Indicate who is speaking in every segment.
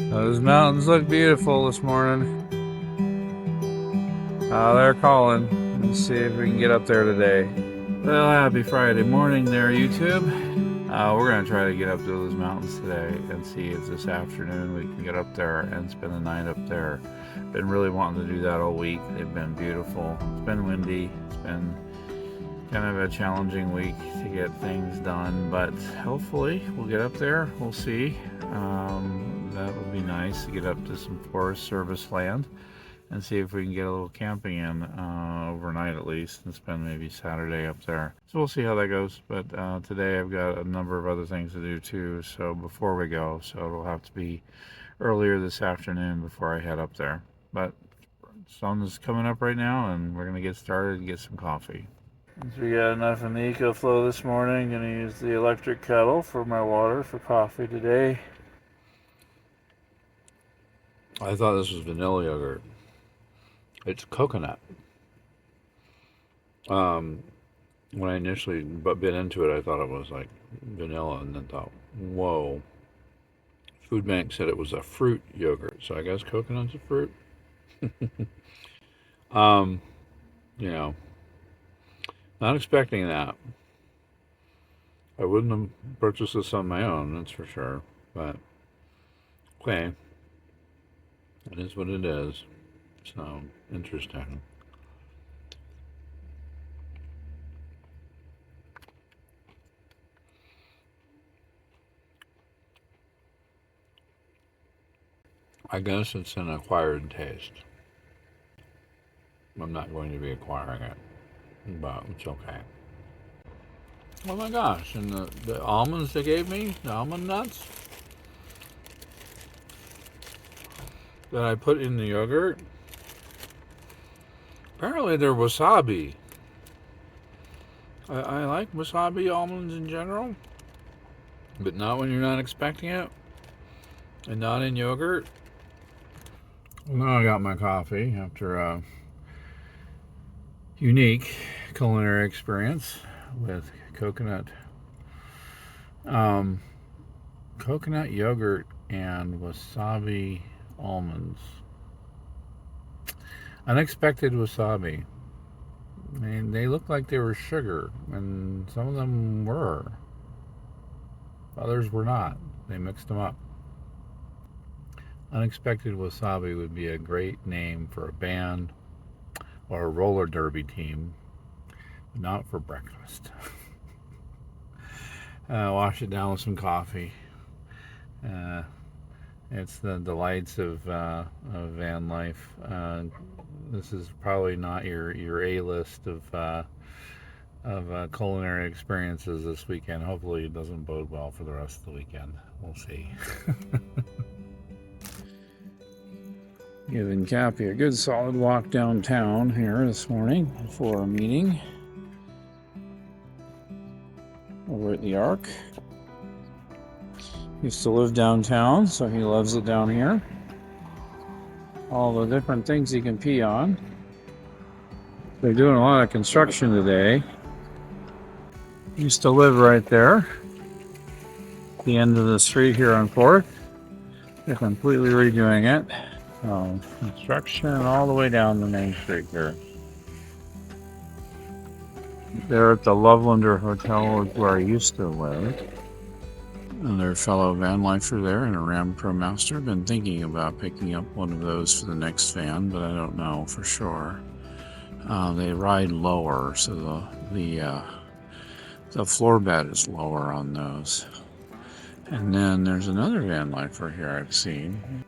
Speaker 1: Those mountains look beautiful this morning. They're calling. Let's see if we can get up there today. Well, happy Friday morning there, YouTube. We're going to try to get up to those mountains today and see if this afternoon we can get up there and spend the night up there. Been really wanting to do that all week. They've been beautiful. It's been windy. It's been kind of a challenging week to get things done, but hopefully we'll get up there. We'll see. That would be nice to get up to some Forest Service land and see if we can get a little camping in overnight at least and spend maybe Saturday up there. So we'll see how that goes. But today I've got a number of other things to do too. So before we go, so it'll have to be earlier this afternoon before I head up there. But sun is coming up right now, and we're gonna get started and get some coffee. Since we got enough in the EcoFlow this morning, I'm gonna use the electric kettle for my water for coffee today. I thought this was vanilla yogurt. It's coconut. When I initially bit into it, I thought it was like vanilla, and then thought, whoa. Food Bank said it was a fruit yogurt, so I guess coconut's a fruit. um, you know, not expecting that. I wouldn't have purchased this on my own, that's for sure. But okay, it is what it is. So interesting. I guess it's an acquired taste. I'm not going to be acquiring it, but it's okay. Oh my gosh, and the almonds they gave me, the almond nuts that I put in the yogurt, apparently they're wasabi. I like wasabi almonds in general, but not when you're not expecting it, and not in yogurt. Now I got my coffee after a unique culinary experience with coconut coconut yogurt and wasabi almonds. Unexpected wasabi. I mean, they looked like they were sugar, and some of them were. Others were not. They mixed them up. Unexpected Wasabi would be a great name for a band or a roller derby team, but not for breakfast. Wash it down with some coffee. It's the delights of Vanlife. This is probably not your A list of culinary experiences this weekend. Hopefully, it doesn't bode well for the rest of the weekend. We'll see. Giving Cappy a good solid walk downtown here this morning for a meeting over at the Arc. Used to live downtown, so he loves it down here. All the different things he can pee on. They're doing a lot of construction today. Used to live right there, at the end of the street here on 4th. They're completely redoing it. Construction all the way down the main street here. There at the Lovelander Hotel is where I used to live. And their fellow van lifer there and a Ram Pro Master. Been thinking about picking up one of those for the next van, but I don't know for sure. They ride lower, so the floor bed is lower on those. And then there's another van lifer here I've seen.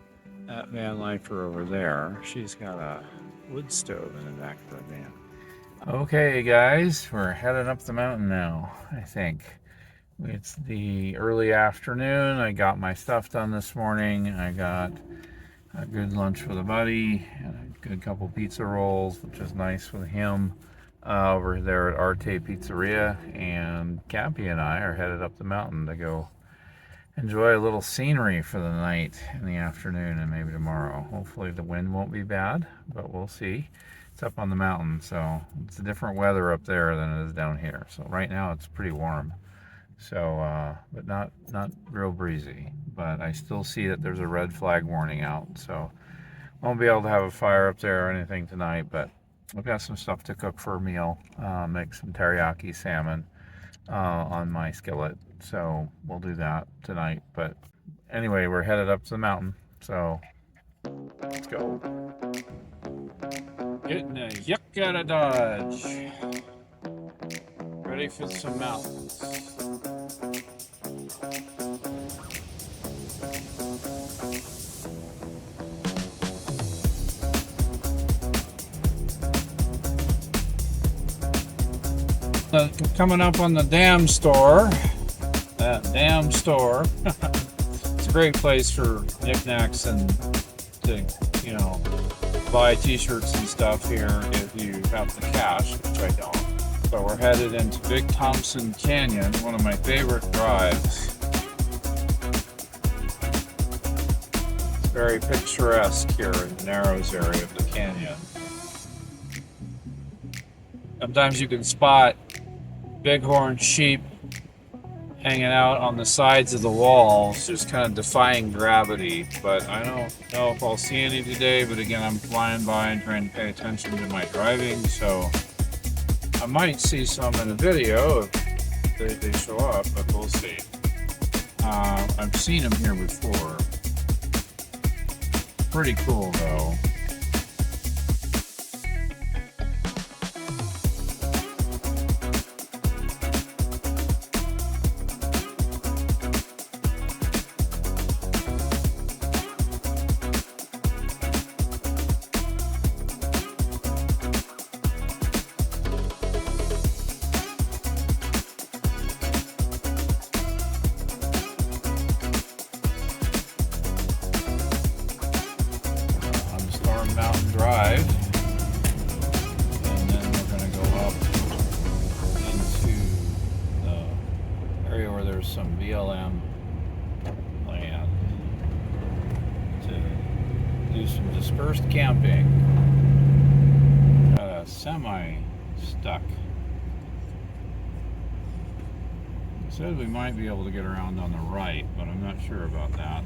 Speaker 1: That van lifer over there, she's got a wood stove in the back of the van. Okay, guys, we're heading up the mountain now, I think. It's the early afternoon. I got my stuff done this morning. I got a good lunch with a buddy and a good couple pizza rolls, which is nice with him over there at Arte Pizzeria. And Cappy and I are headed up the mountain to go enjoy a little scenery for the night in the afternoon and maybe tomorrow. Hopefully the wind won't be bad, but we'll see. It's up on the mountain, so it's a different weather up there than it is down here. So right now it's pretty warm.
Speaker 2: So, but not real breezy. But I still see that there's a red flag warning out, so won't be able to have a fire up there or anything tonight. But I've got some stuff to cook for a meal. Make some teriyaki salmon on my skillet, so we'll do that tonight. But anyway, we're headed up to the mountain, so let's go. Getting a yuck out of Dodge. Ready for some mountains. Coming up on the Dam Store. That Dam Store. It's a great place for knickknacks and to, you know, buy t-shirts and stuff here if you have the cash, which I don't. So we're headed into Big Thompson Canyon, one of my favorite drives. It's very picturesque here in the Narrows area of the canyon. Sometimes you can spot bighorn sheep hanging out on the sides of the walls, just kind of defying gravity. But I don't know if I'll see any today, but again, I'm flying by and trying to pay attention to my driving, so I might see some in a video if they show up, but we'll see. I've seen them here before. Pretty cool though. Mountain Drive, and then we're going to go up into the area where there's some BLM land to do some dispersed camping. Got a semi stuck. It said we might be able to get around on the right, but I'm not sure about that.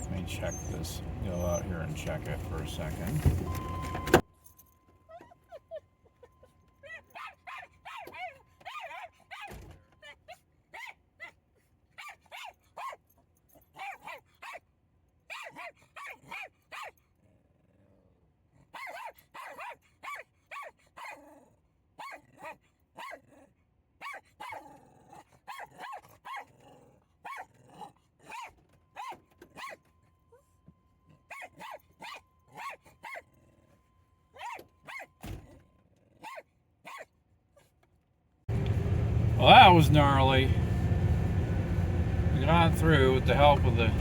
Speaker 2: Let me check this. Go out here and check it for a second. Well, that was gnarly. We got through with the help of the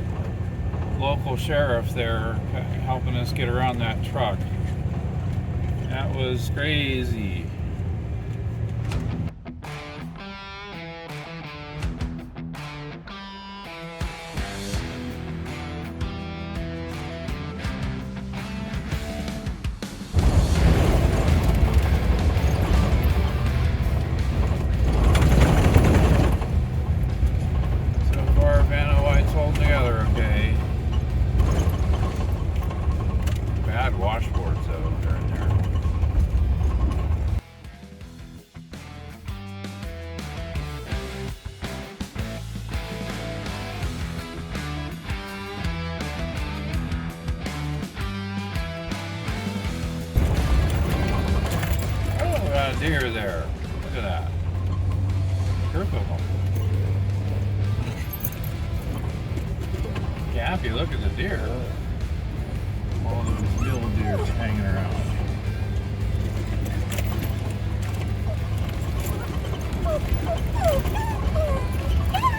Speaker 2: local sheriff there, helping us get around that truck. That was crazy. Together, okay. Bad washboards though, they're in there. Oh, we got a deer there. Look at that. Group of them. Cappy, look at the deer. All those mule deer hanging around.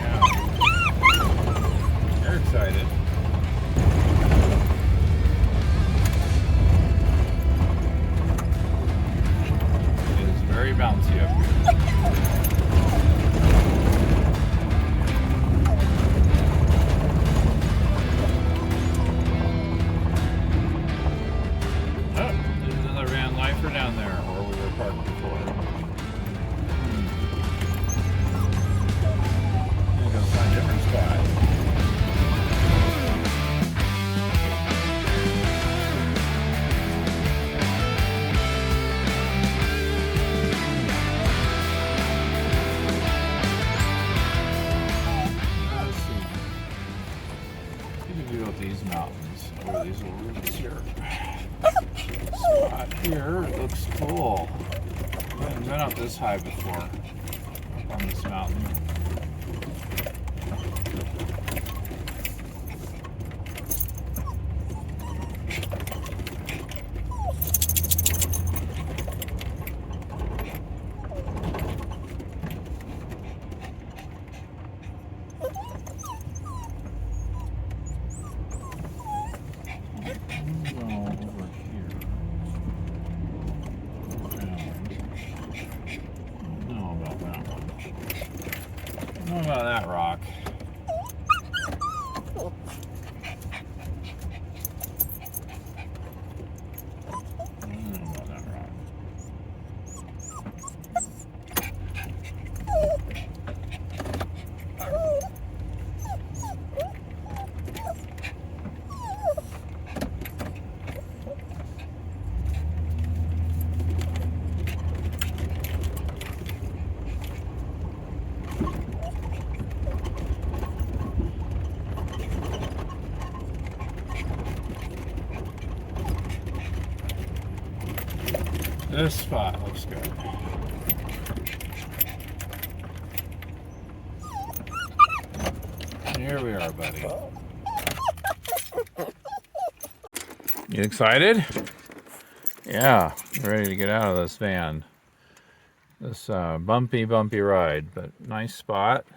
Speaker 2: Yeah. They're excited. It is very bouncy up here. Down there where we were parked before. What do we do with these mountains? Oh, these little rivers here. Spot here looks cool. I haven't been up this high before. Up on this mountain. What about that rock? I don't know about that rock. This spot looks good. And here we are, buddy. You excited? Yeah, ready to get out of this van. This bumpy ride, but nice spot.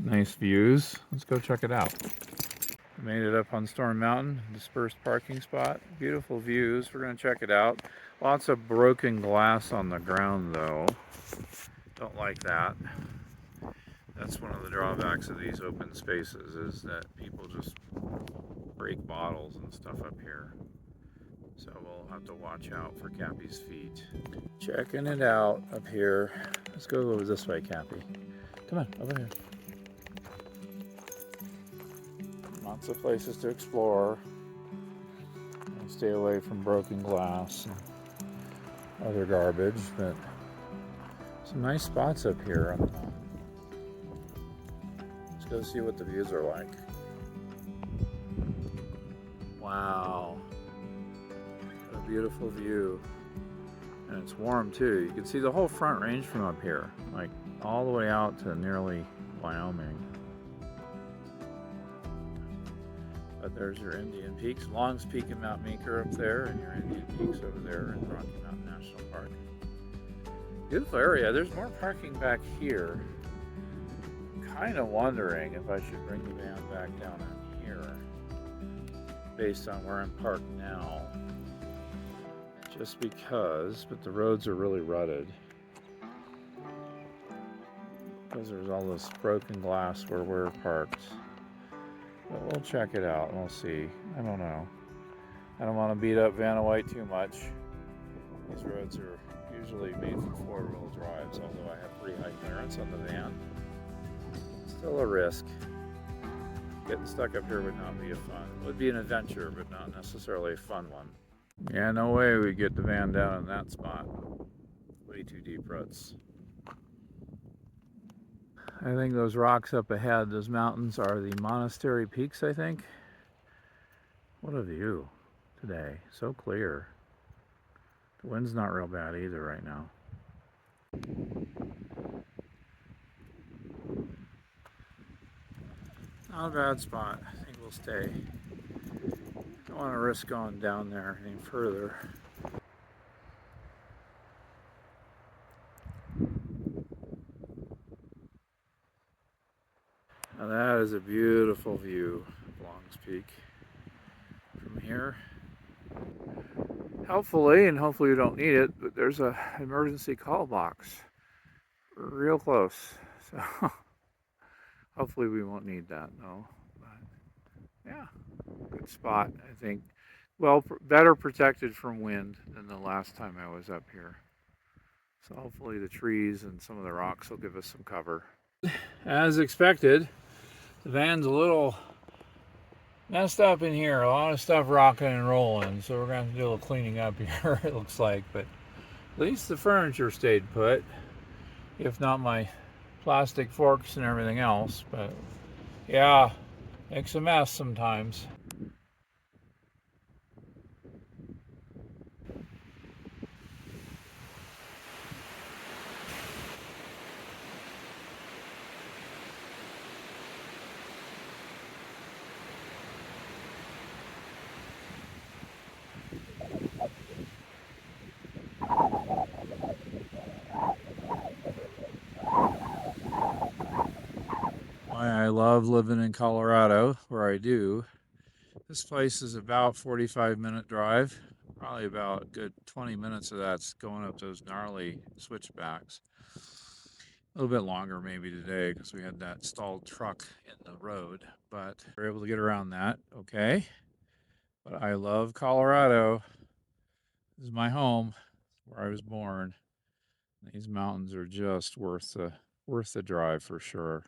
Speaker 2: Nice views. Let's go check it out. Made it up on Storm Mountain, dispersed parking spot. Beautiful views. We're going to check it out. Lots of broken glass on the ground though. Don't like that. That's one of the drawbacks of these open spaces, is that people just break bottles and stuff up here. So we'll have to watch out for Cappy's feet. Checking it out up here. Let's go over this way, Cappy. Come on, over here. Lots of places to explore. And stay away from broken glass and other garbage, but some nice spots up here. Let's go see what the views are like. Wow. What a beautiful view. And it's warm too. You can see the whole Front Range from up here, like all the way out to nearly Wyoming. But there's your Indian Peaks, Longs Peak and Mount Meeker up there, and your Indian Peaks over there in Rocky Mountain National Park. Beautiful area. There's more parking back here. Kind of wondering if I should bring the van back down in here, based on where I'm parked now. Just because, but the roads are really rutted. Because there's all this broken glass where we're parked. But we'll check it out and we'll see. I don't know. I don't want to beat up Vanlife too much. These roads are usually made for four-wheel drives, although I have pretty high clearance on the van. Still a risk. Getting stuck up here would not be a fun. It would be an adventure, but not necessarily a fun one. Yeah, no way we get the van down in that spot. Way too deep ruts. I think those rocks up ahead, those mountains, are the Monastery Peaks, I think. What a view today. So clear. The wind's not real bad either right now. Not a bad spot. I think we'll stay. Don't want to risk going down there any further. Now that is a beautiful view of Longs Peak from here. Helpfully, and hopefully you don't need it, but there's a emergency call box real close. So hopefully we won't need that though. But yeah, good spot, I think. Well, better protected from wind than the last time I was up here. So hopefully the trees and some of the rocks will give us some cover. As expected, the van's a little messed up in here. A lot of stuff rocking and rolling, so we're going to have to do a little cleaning up here, it looks like. But at least the furniture stayed put, if not my plastic forks and everything else. But yeah, Makes a mess sometimes.
Speaker 1: Why I love living in Colorado, where I do. This place is about 45-minute drive. Probably about a good 20 minutes of that's going up those gnarly switchbacks. A little bit longer maybe today because we had that stalled truck in the road, but we're able to get around that. Okay. But I love Colorado. This is my home, where I was born. These mountains are just worth the drive for sure.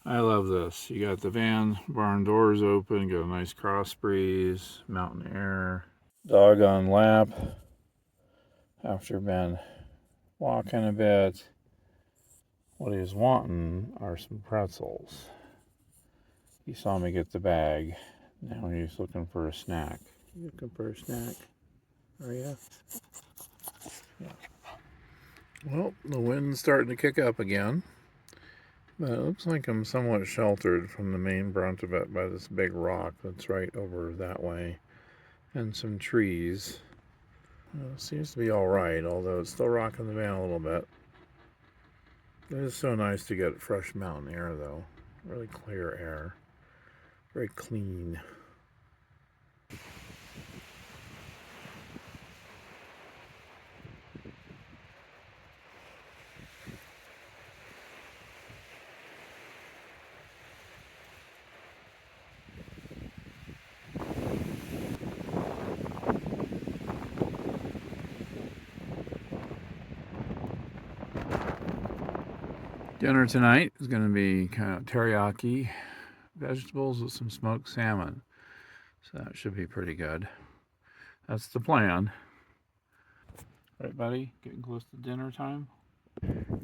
Speaker 1: I love this. You got the van barn doors open, got a nice cross breeze, mountain air, dog on lap after been walking a bit. What he's wanting are some pretzels. He saw me get the bag. Now he's looking for a snack. You looking for a snack? Are you? Yeah. Well, the wind's starting to kick up again. But it looks like I'm somewhat sheltered from the main brunt of it by this big rock that's right over that way. And some trees. Seems to be alright, although it's still rocking the van a little bit. It is so nice to get fresh mountain air, though. Really clear air. Very clean. Dinner tonight is going to be kind of teriyaki vegetables with some smoked salmon. So that should be pretty good. That's the plan. Right, buddy? Getting close to dinner time.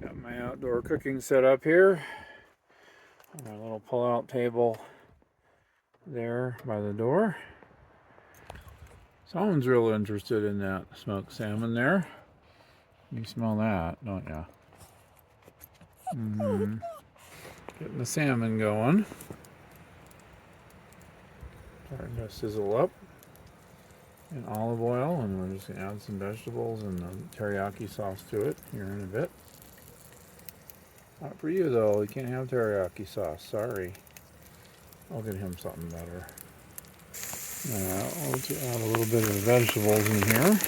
Speaker 1: Got my outdoor cooking set up here. My little pull-out table there by the door. Someone's real interested in that smoked salmon there. You smell that, don't you? Mm-hmm. Getting the salmon going. Starting to sizzle up in olive oil, and we're just going to add some vegetables and the teriyaki sauce to it here in a bit. Not for you, though. You can't have teriyaki sauce. Sorry. I'll get him something better. Now, let's add a little bit of the vegetables in here.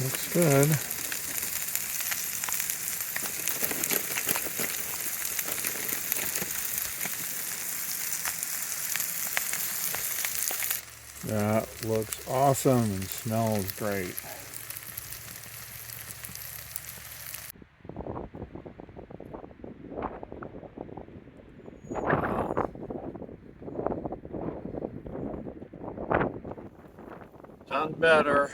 Speaker 1: Looks good. That looks awesome and smells great. Done better.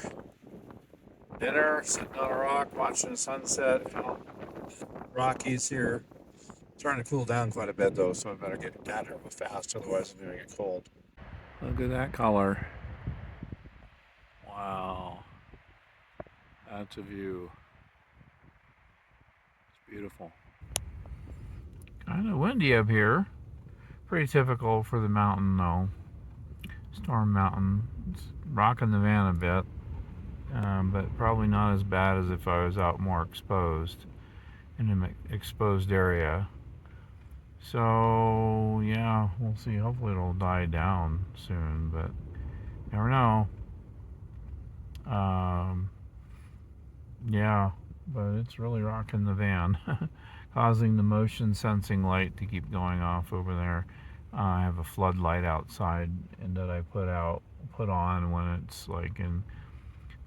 Speaker 1: Dinner, sitting on a rock, watching the sunset. Rockies here. Starting to cool down quite a bit though, so I better get out here fast, otherwise I'm gonna get cold. Look at that color. Wow. That's a view. It's beautiful. Kind of windy up here. Pretty typical for the mountain though. Storm Mountain. It's rocking the van a bit, but probably not as bad as if I was out more exposed in an exposed area. So yeah, we'll see. Hopefully it'll die down soon, but never know. Yeah, but it's really rocking the van, causing the motion sensing light to keep going off over there. I have a floodlight outside, and that I put on when it's like in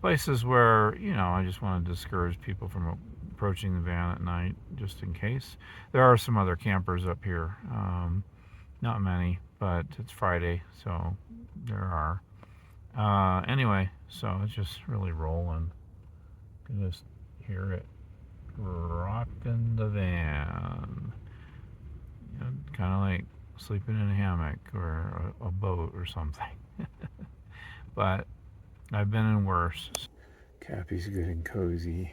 Speaker 1: places where I just want to discourage people from approaching the van at night, just in case. There are some other campers up here, not many, but it's Friday, so there are. Anyway, so it's just really rolling. You can just hear it rocking the van. You know, kind of like sleeping in a hammock or a boat or something. But I've been in worse. Cappy's good and cozy.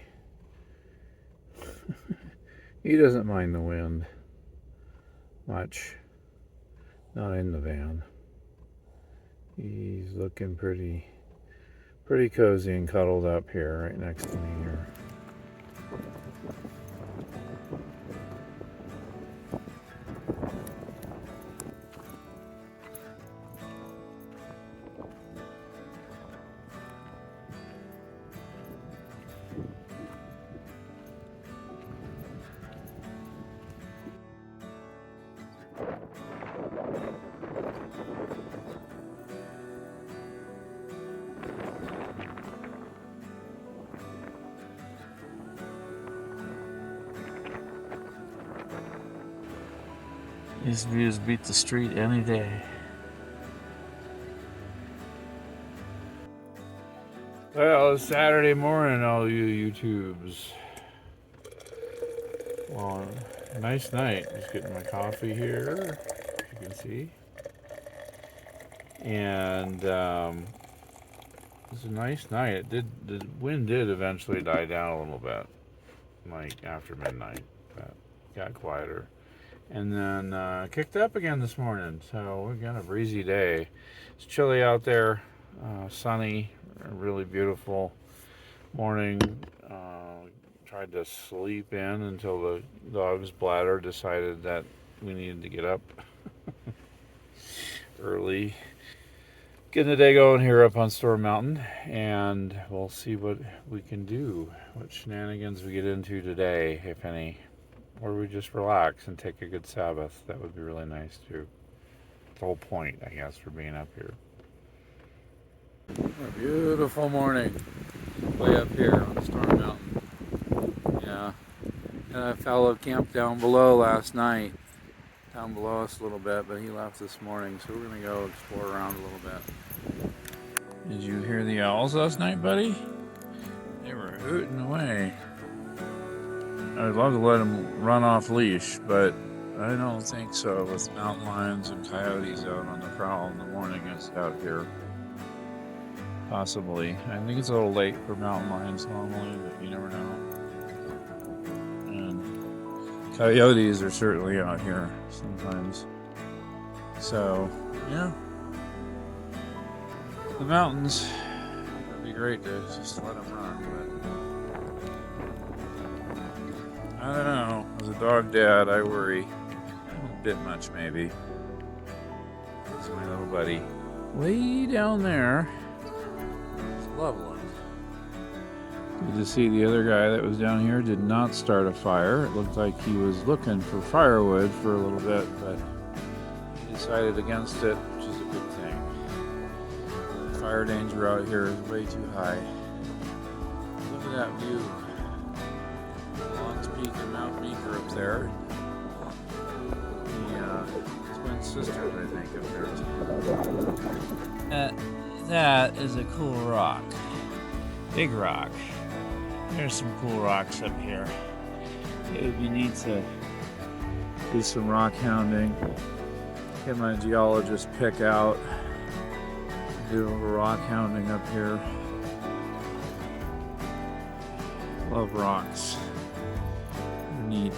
Speaker 1: He doesn't mind the wind much. Not in the van. He's looking pretty cozy and cuddled up here right next to me here. These views beat the street any day. Well, it's Saturday morning, all you YouTubes. Well, nice night. Just getting my coffee here, as you can see. And it's a nice night. The wind did eventually die down a little bit, like after midnight, but it got quieter. And then kicked up again this morning. So we got a breezy day. It's chilly out there, sunny, really beautiful morning. Tried to sleep in until the dog's bladder decided that we needed to get up early. Getting the day going here up on Storm Mountain, and we'll see what we can do, what shenanigans we get into today, if any. Or we just relax and take a good Sabbath. That would be really nice too. The whole point, I guess, for being up here. A beautiful morning, way up here on Storm Mountain. Yeah, and a fellow camped down below last night, down below us a little bit, but he left this morning, so we're gonna go explore around a little bit. Did you hear the owls last night, buddy? They were hooting away. I'd love to let them run off leash, but I don't think so with mountain lions and coyotes out on the prowl in the morning out here. Possibly. I think it's a little late for mountain lions normally, but you never know. And coyotes are certainly out here sometimes. So, yeah. The mountains, it'd be great to just let them run, but I don't know. As a dog dad, I worry a bit much, maybe. This is my little buddy. Way down there. It's Loveland. Good to see the other guy that was down here did not start a fire. It looked like he was looking for firewood for a little bit, but he decided against it, which is a good thing. The fire danger out here is way too high. Look at that view. Longs Peak and Mount Meeker up there. The twin sisters, I think, up there too. That is a cool rock. Big rock. There's some cool rocks up here. It would be neat to do some rock hounding. Get my geologist pick out. Do a little rock hounding up here. Love rocks. Neat.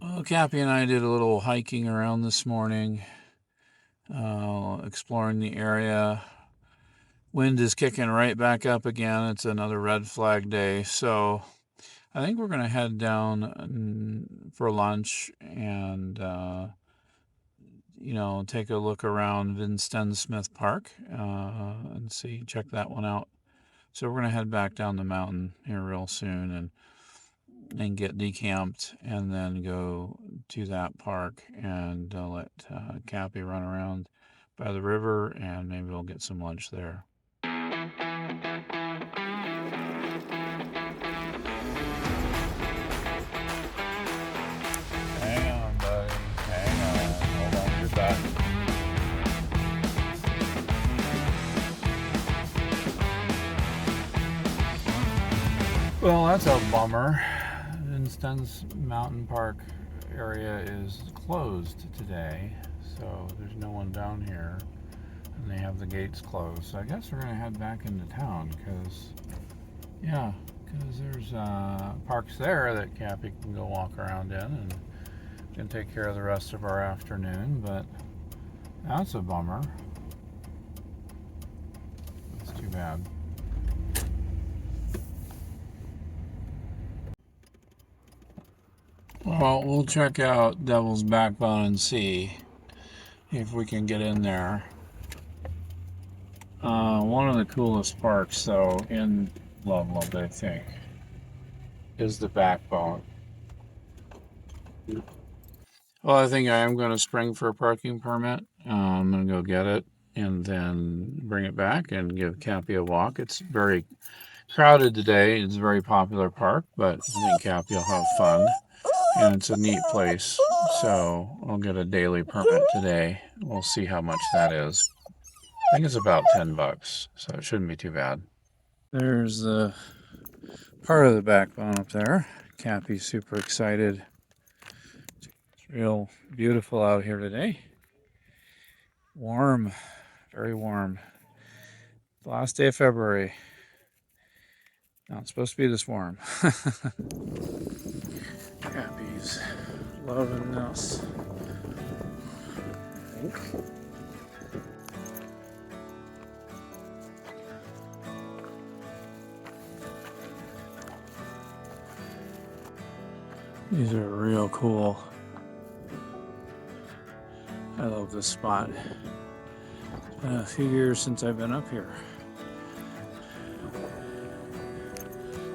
Speaker 1: Well, Cappy and I did a little hiking around this morning, exploring the area. Wind is kicking right back up again. It's another red flag day, so I think we're going to head down for lunch and, take a look around Vincennes Smith Park and check that one out. So we're going to head back down the mountain here real soon and get decamped and then go to that park and let Cappy run around by the river and maybe we'll get some lunch there.
Speaker 2: Well, that's a bummer. Vincennes Mountain Park area is closed today, so there's no one down here, and they have the gates closed. So I guess we're gonna head back into town because there's parks there that Cappy can go walk around in and can take care of the rest of our afternoon. But that's a bummer. That's too bad. Well, we'll check out Devil's Backbone and see if we can get in there. One of the coolest parks, though, in Loveland, I think, is the Backbone. Well, I think I am going to spring for a parking permit. I'm going to go get it and then bring it back and give Cappy a walk. It's very crowded today. It's a very popular park, but I think Cappy will have fun. And it's a neat place, so I'll get a daily permit today. We'll see how much that is. I think it's about $10, so it shouldn't be too bad. There's the part of the Backbone up there. Cappy's super excited. It's real beautiful out here today. Warm, very warm. The last day of February. Not supposed to be this warm. Cappy's loving this. These are real cool. I love this spot. It's been a few years since I've been up here.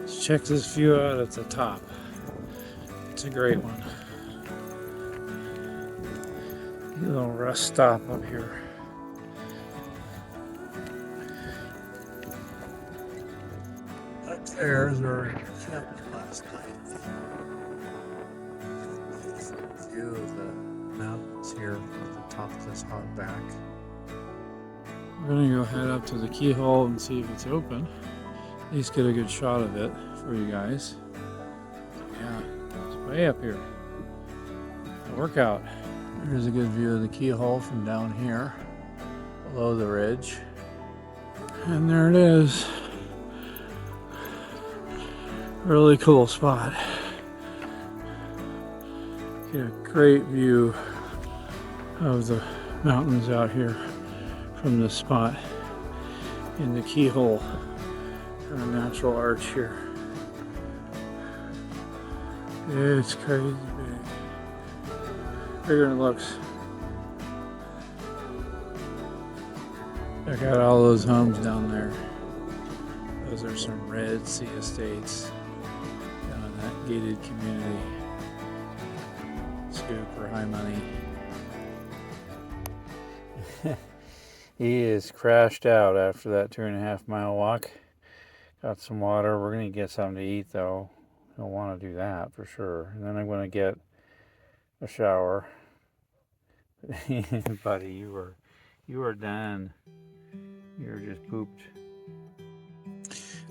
Speaker 2: Let's check this view out at the top. It's a great one. A little rest stop up here. Up there is where we camped last night. View of the mountains here at the top of this hog back. We're gonna go head up to the keyhole and see if it's open. At least get a good shot of it for you guys. Yeah, it's way up here. A workout. Here's a good view of the keyhole from down here, below the ridge. And there it is. Really cool spot. Get a great view of the mountains out here from this spot in the keyhole. Got a natural arch here. It's crazy big. Bigger than it looks. Check out all those homes down there. Those are some Red Sea estates down in that gated community. Scoop for high money. He is crashed out after that 2.5 mile walk. Got some water. We're going to get something to eat though. He'll want to do that for sure. And then I'm going to get a shower. Buddy, you are done. You're just pooped.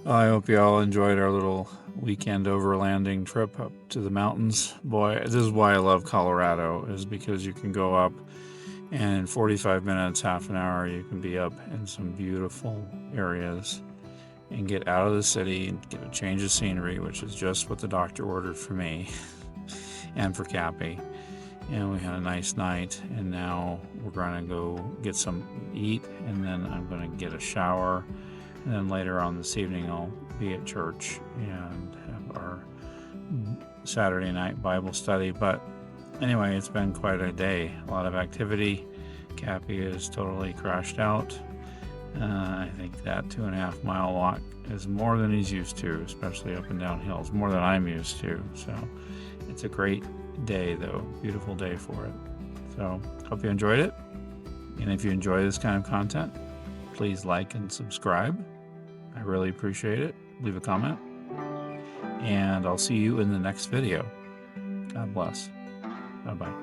Speaker 2: I hope you all enjoyed our little weekend overlanding trip up to the mountains. Boy, this is why I love Colorado, is because you can go up and in 45 minutes, half an hour, you can be up in some beautiful areas and get out of the city and get a change of scenery, which is just what the doctor ordered for me and for Cappy. And we had a nice night, and now we're going to go get some eat, and then I'm going to get a shower, and then later on this evening I'll be at church and have our Saturday night Bible study. But anyway, it's been quite a day, a lot of activity. Cappy is totally crashed out. I think that 2.5 mile walk is more than he's used to, especially up and down hills, more than I'm used to. So it's a great day though, beautiful day for it. So hope you enjoyed it, and if you enjoy this kind of content, please like and subscribe. I really appreciate it. Leave a comment, and I'll see you in the next video. God bless. Bye bye.